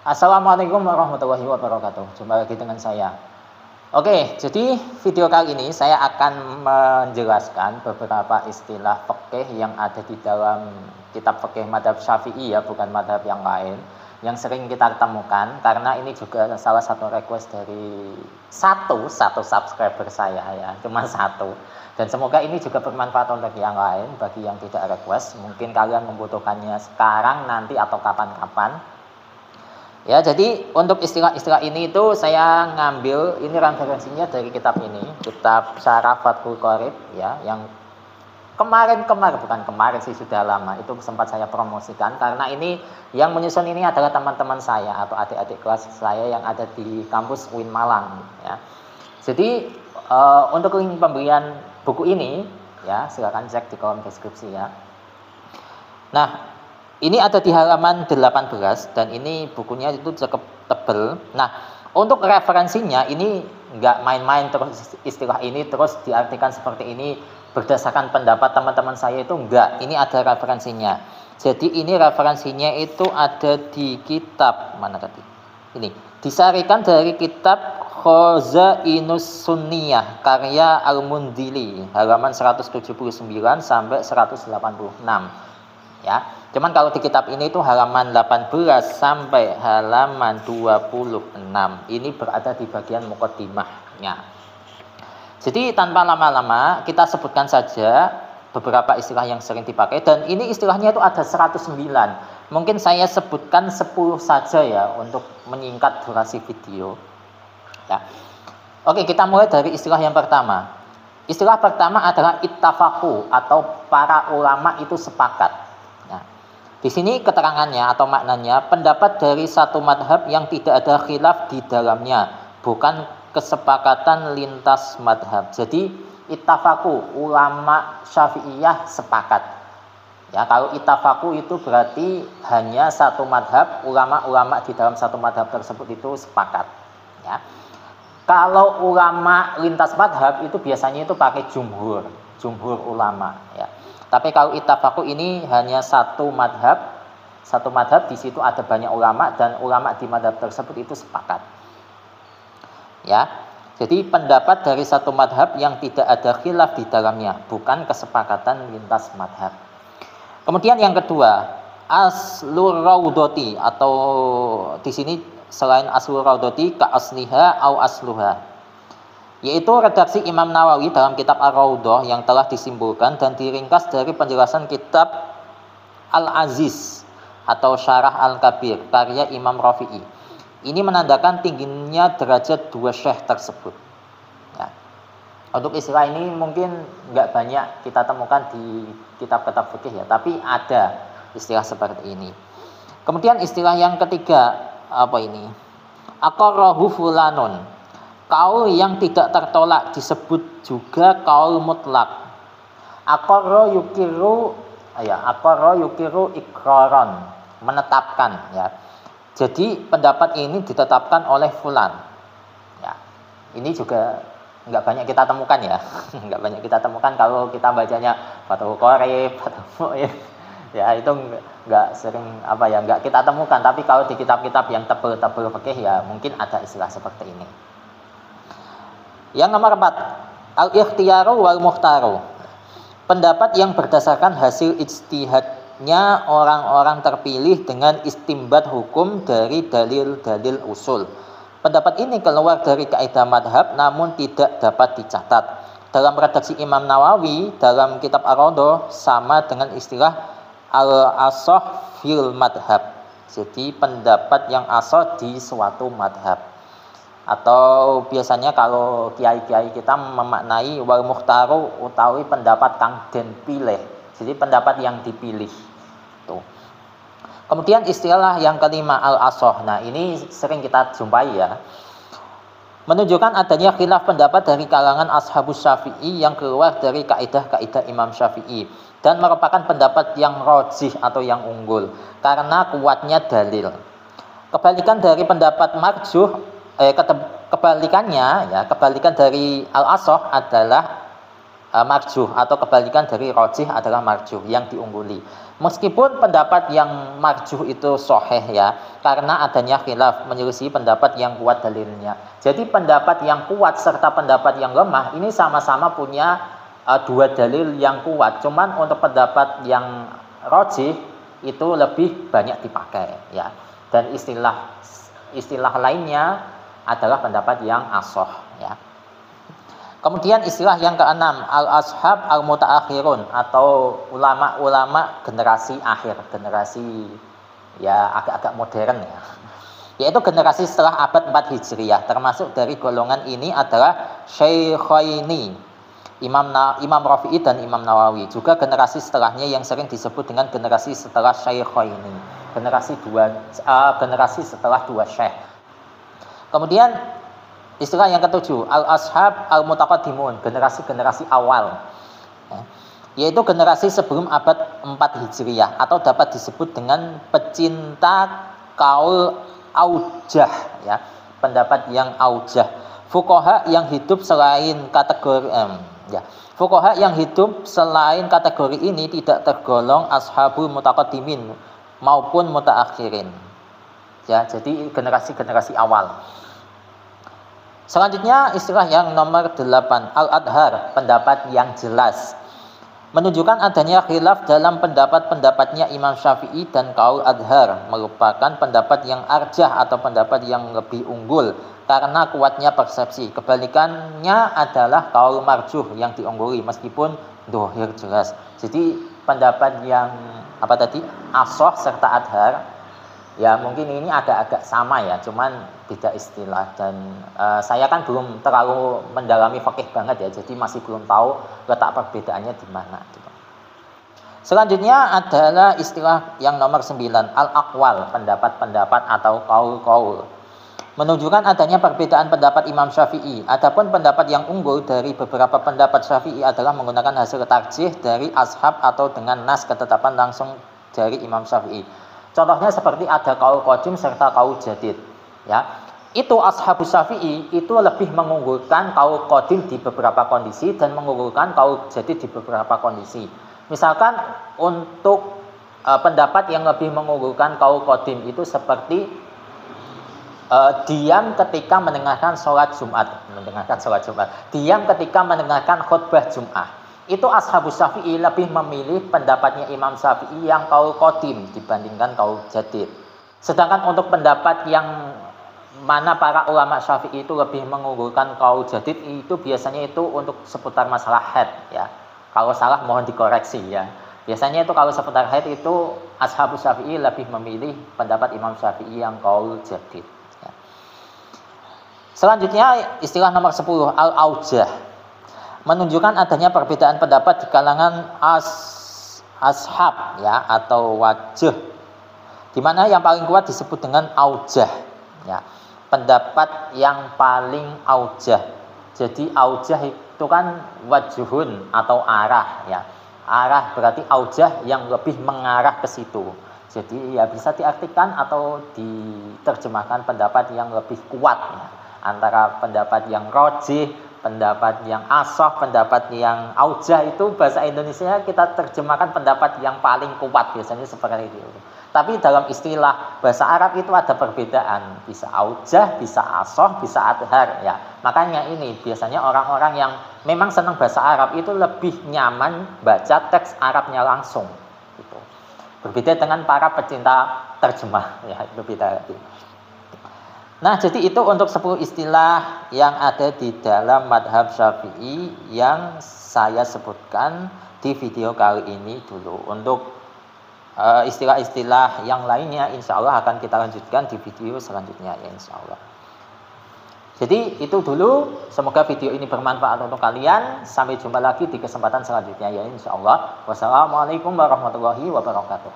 Assalamualaikum warahmatullahi wabarakatuh. Jumpa lagi dengan saya. Oke, jadi video kali ini saya akan menjelaskan beberapa istilah fikih yang ada di dalam kitab fikih madhab Syafi'i ya, bukan madhab yang lain, yang sering kita temukan karena ini juga salah satu request dari satu subscriber saya ya, cuma satu. Dan semoga ini juga bermanfaat untuk yang lain bagi yang tidak request. Mungkin kalian membutuhkannya sekarang, nanti atau kapan-kapan. Ya, jadi untuk istilah-istilah ini itu saya ngambil ini referensinya dari kitab ini, kitab Syarah Fathul Qorib ya, yang kemarin bukan kemarin sih, sudah lama itu sempat saya promosikan karena ini yang menyusun ini adalah teman-teman saya atau adik-adik kelas saya yang ada di kampus UIN Malang ya. Jadi untuk link pembelian buku ini ya silakan cek di kolom deskripsi ya. Nah, ini ada di halaman 18 dan ini bukunya itu cukup tebel. Nah, untuk referensinya ini nggak main-main terus istilah ini terus diartikan seperti ini berdasarkan pendapat teman-teman saya, itu enggak. Ini ada referensinya. Jadi ini referensinya itu ada di kitab mana tadi? Ini disarikan dari kitab Khazainus Sunniyah karya Al-Mundili halaman 179 sampai 186 ya. Cuman kalau di kitab ini itu halaman 18 sampai halaman 26. Ini berada di bagian muqaddimahnya. Jadi tanpa lama-lama kita sebutkan saja beberapa istilah yang sering dipakai, dan ini istilahnya itu ada 109. Mungkin saya sebutkan 10 saja ya untuk menyingkat durasi video. Ya. Oke, kita mulai dari istilah yang pertama. Istilah pertama adalah ittafaqu atau para ulama itu sepakat. Di sini keterangannya atau maknanya pendapat dari satu madhab yang tidak ada khilaf di dalamnya, bukan kesepakatan lintas madhab. Jadi ittafaqu, ulama Syafi'iyah sepakat. Ya, kalau ittafaqu itu berarti hanya satu madhab, ulama-ulama di dalam satu madhab tersebut itu sepakat. Ya. Kalau ulama lintas madhab itu biasanya itu pakai jumhur ulama. Ya. Tapi kalau ittafaqu ini hanya satu madhab di situ ada banyak ulama dan ulama di madhab tersebut itu sepakat. Ya, jadi pendapat dari satu madhab yang tidak ada khilaf di dalamnya, bukan kesepakatan lintas madhab. Kemudian yang kedua, aslur raudhati atau di sini selain aslur raudhati ka asliha au asluha, yaitu redaksi Imam Nawawi dalam kitab Ar-Raudhah yang telah disimpulkan dan diringkas dari penjelasan kitab Al-Aziz atau Syarah Al-Kabir karya Imam Rafi'i. Ini menandakan tingginya derajat dua syekh tersebut. Ya. Untuk istilah ini mungkin nggak banyak kita temukan di kitab-kitab fikih ya, tapi ada istilah seperti ini. Kemudian istilah yang ketiga apa ini? Aqarrahu fulanun. Kaul yang tidak tertolak disebut juga kaul mutlak. Aqarra yukiru iqraran, menetapkan ya. Jadi pendapat ini ditetapkan oleh fulan. Ya. Ini juga nggak banyak kita temukan ya. Nggak banyak kita temukan kalau kita bacanya Fathul Qorib, ya itu nggak sering nggak kita temukan. Tapi kalau di kitab-kitab yang tebel-tebel fikih ya mungkin ada istilah seperti ini. Yang nomor 4, al-ikhtiyaru wal mukhtaru. Pendapat yang berdasarkan hasil ijtihadnya orang-orang terpilih dengan istimbat hukum dari dalil-dalil usul. Pendapat ini keluar dari kaidah madhab namun tidak dapat dicatat. Dalam redaksi Imam Nawawi dalam kitab Ar-Raudhah sama dengan istilah al-asah fil madhab. Jadi pendapat yang asah di suatu madhab. Atau biasanya kalau kiai-kiai kita memaknai wal mukhtaru utawi pendapat kang den pilih. Jadi pendapat yang dipilih. Tuh. Kemudian istilah yang kelima al-asah. Nah, ini sering kita jumpai ya. Menunjukkan adanya khilaf pendapat dari kalangan ashabus Syafi'i yang keluar dari kaidah-kaidah Imam Syafi'i dan merupakan pendapat yang rajih atau yang unggul karena kuatnya dalil. Kebalikan dari pendapat marjuh kebalikan dari al-asah adalah marjuh atau kebalikan dari rajih adalah marjuh yang diungguli. Meskipun pendapat yang marjuh itu sahih ya, karena adanya khilaf menyelisih pendapat yang kuat dalilnya. Jadi pendapat yang kuat serta pendapat yang lemah ini sama-sama punya dua dalil yang kuat. Cuman untuk pendapat yang rajih itu lebih banyak dipakai ya. Dan istilah lainnya adalah pendapat yang ashah ya. Kemudian istilah yang keenam, al-ashab al-mutaakhirun atau ulama-ulama generasi akhir, generasi ya agak-agak modern ya. Yaitu generasi setelah abad 4 Hijriah. Termasuk dari golongan ini adalah Syaikhaini, Imam Rafi'i dan Imam Nawawi. Juga generasi setelahnya yang sering disebut dengan generasi setelah Syaikhaini, generasi setelah dua syekh. Kemudian istilah yang ketujuh, al-ashab al-mutaqaddimun, generasi-generasi awal. Yaitu generasi sebelum abad 4 Hijriah atau dapat disebut dengan pecinta kaul aujah ya, pendapat yang aujah. Fuqaha yang hidup selain kategori fuqaha yang hidup selain kategori ini tidak tergolong ashabul mutaqaddimin maupun mutaakhirin. Ya, jadi generasi-generasi awal. Selanjutnya istilah yang nomor 8, al-adhar, pendapat yang jelas. Menunjukkan adanya khilaf dalam pendapat-pendapatnya Imam Syafi'i dan kaul adhar, merupakan pendapat yang arjah atau pendapat yang lebih unggul karena kuatnya persepsi. Kebalikannya adalah kaul marjuh yang diungguli meskipun dohir jelas. Jadi pendapat yang ashah serta adhar ya mungkin ini agak-agak sama ya, cuman beda istilah. Dan saya kan belum terlalu mendalami fikih banget ya, jadi masih belum tahu letak perbedaannya di mana gitu. Selanjutnya adalah istilah yang nomor 9, al-aqwal, pendapat-pendapat atau kaul-kaul. Menunjukkan adanya perbedaan pendapat Imam Syafi'i. Adapun pendapat yang unggul dari beberapa pendapat Syafi'i adalah menggunakan hasil tarjih dari ashab atau dengan nas ketetapan langsung dari Imam Syafi'i. Contohnya seperti ada kaul qadim serta kaul jadid. Ya, itu ashabus Syafi'i itu lebih mengunggulkan kaul qadim di beberapa kondisi dan mengunggulkan kaul jadid di beberapa kondisi. Misalkan untuk pendapat yang lebih mengunggulkan kaul qadim itu seperti diam ketika mendengarkan sholat Jumat, diam ketika mendengarkan khutbah Jum'ah. Itu ashabus Syafi'i lebih memilih pendapatnya Imam Syafi'i yang kaul qadim dibandingkan kaul jadid. Sedangkan untuk pendapat yang mana para ulama Syafi'i itu lebih mengunggulkan kaul jadid, itu biasanya itu untuk seputar masalah haid ya. Kalau salah mohon dikoreksi ya. Biasanya itu kalau seputar haid itu ashabus Syafi'i lebih memilih pendapat Imam Syafi'i yang kaul jadid ya. Selanjutnya istilah nomor 10, al-aujah. Menunjukkan adanya perbedaan pendapat di kalangan ashab ya atau wajah, di mana yang paling kuat disebut dengan aujah ya, pendapat yang paling aujah. Jadi aujah itu kan wajhun atau arah ya, arah berarti aujah yang lebih mengarah ke situ. Jadi ya bisa diartikan atau diterjemahkan pendapat yang lebih kuat ya, antara pendapat yang rajih, pendapat yang ashah, pendapat yang aujah. Itu bahasa Indonesia kita terjemahkan pendapat yang paling kuat, biasanya seperti itu. Tapi dalam istilah bahasa Arab itu ada perbedaan, bisa aujah, bisa ashah, bisa adhar ya. Makanya ini biasanya orang-orang yang memang senang bahasa Arab itu lebih nyaman baca teks Arabnya langsung gitu. Berbeda dengan para pecinta terjemah ya, itu beda. Nah, jadi itu untuk 10 istilah yang ada di dalam madhab Syafi'i yang saya sebutkan di video kali ini dulu. Untuk istilah-istilah yang lainnya insya Allah akan kita lanjutkan di video selanjutnya ya insya Allah. Jadi itu dulu, semoga video ini bermanfaat untuk kalian. Sampai jumpa lagi di kesempatan selanjutnya ya insya Allah. Wassalamualaikum warahmatullahi wabarakatuh.